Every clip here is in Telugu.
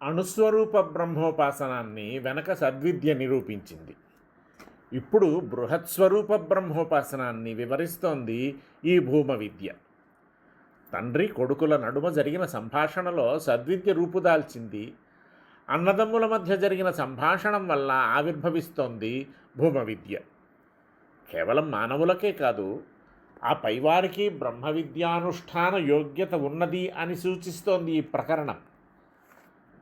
అణుస్వరూప బ్రహ్మోపాసనాన్ని వెనక సద్విద్య నిరూపించింది. ఇప్పుడు బృహత్స్వరూప బ్రహ్మోపాసనాన్ని వివరిస్తోంది ఈ భూమ విద్య. తండ్రి కొడుకుల నడుమ జరిగిన సంభాషణలో సద్విద్య రూపుదాల్చింది. అన్నదమ్ముల మధ్య జరిగిన సంభాషణం వల్ల ఆవిర్భవిస్తోంది భూమ విద్య. కేవలం మానవులకే కాదు, ఆ పైవారికి బ్రహ్మ విద్యానుష్ఠాన యోగ్యత ఉన్నది అని సూచిస్తోంది ఈ ప్రకరణం.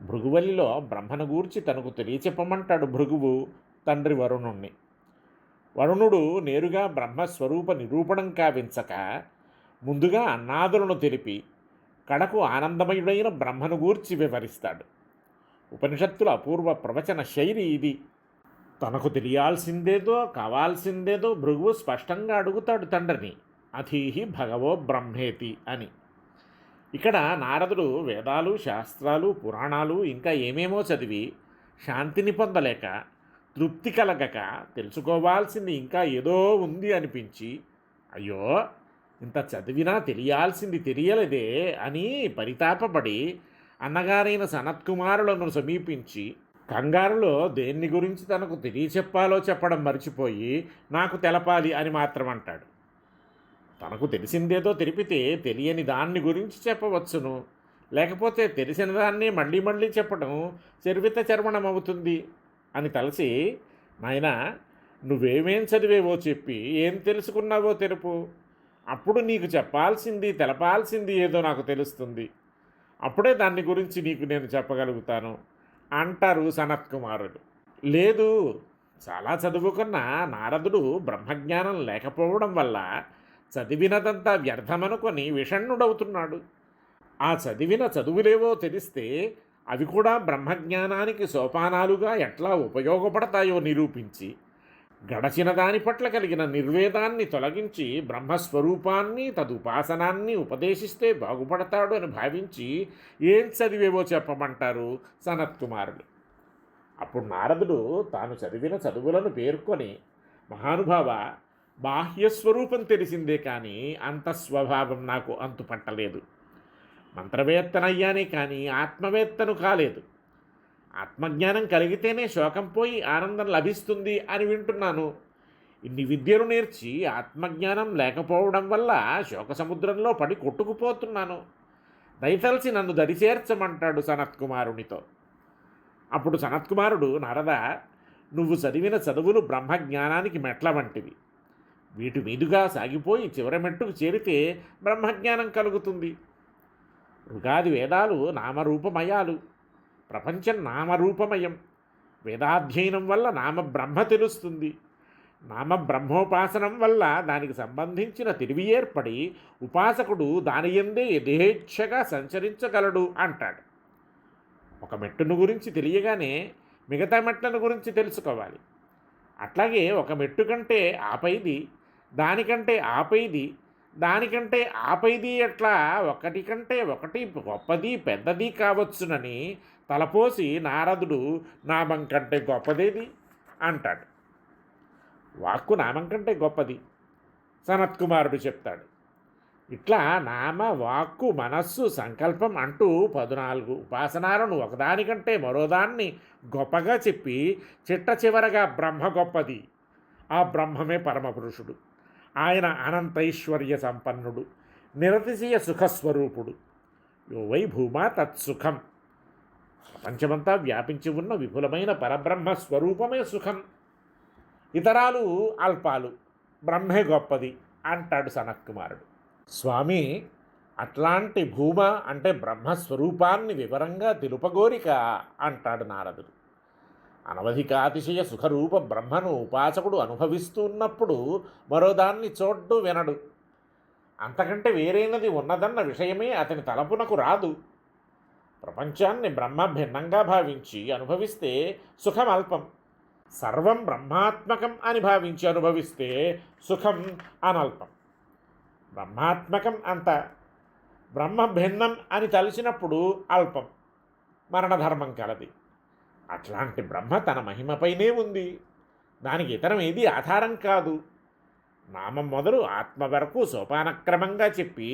భృగువలిలో బ్రహ్మను గూర్చి తనకు తెలియచెప్పమంటాడు భృగువు తండ్రి వరుణుణ్ణి. వరుణుడు నేరుగా బ్రహ్మస్వరూప నిరూపణం కావించక ముందుగా అన్నాదులను తెలిపి కడకు ఆనందమయుడైన బ్రహ్మను గూర్చి వివరిస్తాడు. ఉపనిషత్తుల అపూర్వ ప్రవచన శైలి ఇది. తనకు తెలియాల్సిందేదో కావాల్సిందేదో భృగువు స్పష్టంగా అడుగుతాడు తండ్రిని. అధీహి భగవో బ్రహ్మేతి అని. ఇక్కడ నారదుడు వేదాలు, శాస్త్రాలు, పురాణాలు ఇంకా ఏమేమో చదివి శాంతిని పొందలేక, తృప్తి కలగక, తెలుసుకోవాల్సింది ఇంకా ఏదో ఉంది అనిపించి, అయ్యో ఇంత చదివినా తెలియాల్సింది తెలియలేదే అని పరితాపపడి అన్నగారైన సనత్కుమారులను సమీపించి కంగారులో దేన్ని గురించి తనకు తెలియచెప్పాలో చెప్పడం మర్చిపోయి నాకు తెలపాలి అని మాత్రం అంటాడు. తనకు తెలిసిందేదో తెలిపితే తెలియని దాన్ని గురించి చెప్పవచ్చును, లేకపోతే తెలిసిన దాన్ని మళ్ళీ మళ్ళీ చెప్పడం చర్విత చర్వణం అవుతుంది అని తలసి, నాయనా నువ్వేమేం చదివేవో చెప్పి ఏం తెలుసుకున్నావో తెలుపు, అప్పుడు నీకు చెప్పాల్సింది తెలపాల్సింది ఏదో నాకు తెలుస్తుంది, అప్పుడే దాన్ని గురించి నీకు నేను చెప్పగలుగుతాను అంటారు సనత్కుమారుడు. లేదు, చాలా చదువుకున్న నారదుడు బ్రహ్మజ్ఞానం లేకపోవడం వల్ల చదివినదంతా వ్యర్థమనుకొని విషణ్ణుడవుతున్నాడు. ఆ చదివిన చదువులేవో తెలిస్తే అవి కూడా బ్రహ్మజ్ఞానానికి సోపానాలుగా ఎట్లా ఉపయోగపడతాయో నిరూపించి గడచిన దాని పట్ల కలిగిన నిర్వేదాన్ని తొలగించి బ్రహ్మస్వరూపాన్ని తదుపాసనాన్ని ఉపదేశిస్తే బాగుపడతాడు అని భావించి ఏం చదివేవో చెప్పమంటారు సనత్కుమారుడు. అప్పుడు నారదుడు తాను చదివిన చదువులను పేర్కొని, మహానుభావ, బాహ్యస్వరూపం తెలిసిందే కానీ అంతఃస్వభావం నాకు అంతుపట్టలేదు. మంత్రవేత్తనయ్యానే కానీ ఆత్మవేత్తను కాలేదు. ఆత్మజ్ఞానం కలిగితేనే శోకం పోయి ఆనందం లభిస్తుంది అని వింటున్నాను. ఇన్ని విద్యలు నేర్చి ఆత్మజ్ఞానం లేకపోవడం వల్ల శోక సముద్రంలో పడి కొట్టుకుపోతున్నాను. దయతలసి నన్ను దరిచేర్చమంటాడు సనత్కుమారునితో. అప్పుడు సనత్కుమారుడు, నారద, నువ్వు చదివిన చదువులు బ్రహ్మజ్ఞానానికి మెట్ల వంటివి. వీటి మీదుగా సాగిపోయి చివరి మెట్టుకు చేరితే బ్రహ్మజ్ఞానం కలుగుతుంది. ఋగాది వేదాలు నామరూపమయాలు. ప్రపంచం నామరూపమయం. వేదాధ్యయనం వల్ల నామ బ్రహ్మ తెలుస్తుంది. నామ బ్రహ్మోపాసనం వల్ల దానికి సంబంధించిన తెలివి ఏర్పడి ఉపాసకుడు దాని యందే యథేచ్ఛగా సంచరించగలడు అంటాడు. ఒక మెట్టును గురించి తెలియగానే మిగతా మెట్లను గురించి తెలుసుకోవాలి. అట్లాగే ఒక మెట్టు కంటే ఆపైది, దానికంటే ఆపైది, దానికంటే ఆపైది ఎట్లా ఒకటి కంటే ఒకటి గొప్పది పెద్దది కావచ్చునని తలపోసి నారదుడు నామం కంటే గొప్పదేది అంటాడు. వాక్కు నామం కంటే గొప్పది సనత్కుమారుడు చెప్తాడు. ఇట్లా నామ, వాక్కు, మనస్సు, సంకల్పం అంటూ 14 ఉపాసనాలను ఒకదానికంటే మరోదాన్ని గొప్పగా చెప్పి చిట్ట చివరగా బ్రహ్మ గొప్పది. ఆ బ్రహ్మమే పరమపురుషుడు. ఆయన అనంతైశ్వర్య సంపన్నుడు, నిరతిశయ సుఖస్వరూపుడు. యో వై భూమా తత్సుఖం. ప్రపంచమంతా వ్యాపించి ఉన్న విపులమైన పరబ్రహ్మ స్వరూపమే సుఖం. ఇతరాలు అల్పాలు, బ్రహ్మే గొప్పది అంటాడు సనత్కుమారుడు. స్వామి, అట్లాంటి భూమ అంటే బ్రహ్మస్వరూపాన్ని వివరంగా తెలుపగోరిక అంటాడు నారదుడు. అనవధికాతిశయ సుఖరూప బ్రహ్మను ఉపాసకుడు అనుభవిస్తూ ఉన్నప్పుడు మరోదాన్ని చూడ్డు వినడు. అంతకంటే వేరైనది ఉన్నదన్న విషయమే అతని తలపునకు రాదు. ప్రపంచాన్ని బ్రహ్మ భిన్నంగా భావించి అనుభవిస్తే సుఖం అల్పం. సర్వం బ్రహ్మాత్మకం అని భావించి అనుభవిస్తే సుఖం అనల్పం. బ్రహ్మాత్మకం అంత, బ్రహ్మ భిన్నం అని తలిచినప్పుడు అల్పం, మరణధర్మం కలది. అట్లాంటి బ్రహ్మ తన మహిమపైనే ఉంది. దానికి ఇతరం ఏది ఆధారం కాదు. నామం మొదలు ఆత్మ వరకు సోపానక్రమంగా చెప్పి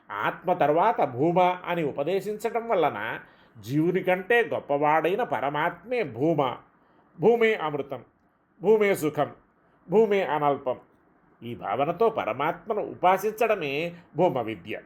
ఆత్మ తర్వాత భూమ అని ఉపదేశించటం వలన జీవుని కంటే గొప్పవాడైన పరమాత్మే భూమ. భూమే అమృతం, భూమే సుఖం, భూమే అనల్పం. ఈ భావనతో పరమాత్మను ఉపాసించడమే భూమ విద్య.